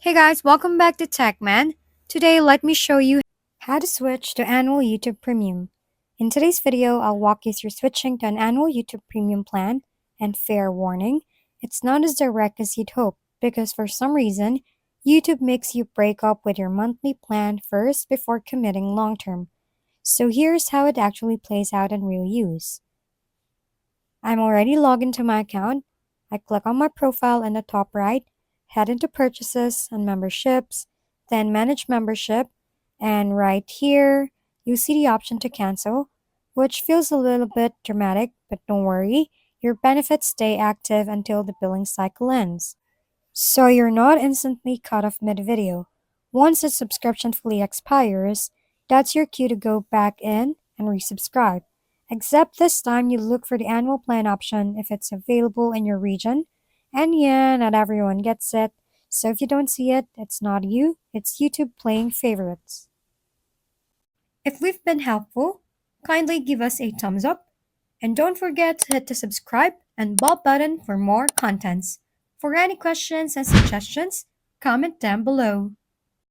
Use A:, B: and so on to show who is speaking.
A: Hey guys, welcome back to TechMan. Today, let me show you how to switch to annual YouTube Premium. In today's video, I'll walk you through switching to an annual YouTube Premium plan, and fair warning, it's not as direct as you'd hope because for some reason, YouTube makes you break up with your monthly plan first before committing long term. So here's how it actually plays out in real use. I'm already logged into my account. I click on my profile in the top right, head into purchases and memberships, then manage membership, and right here, you see the option to cancel, which feels a little bit dramatic, but don't worry, your benefits stay active until the billing cycle ends. So you're not instantly cut off mid-video. Once the subscription fully expires, that's your cue to go back in and resubscribe. Except this time you look for the annual plan option if it's available in your region. And yeah, not everyone gets it. So if you don't see it, it's not you, it's YouTube playing favorites. If we've been helpful, kindly give us a thumbs up. And don't forget to hit the subscribe and bell button for more contents. For any questions and suggestions, comment down below.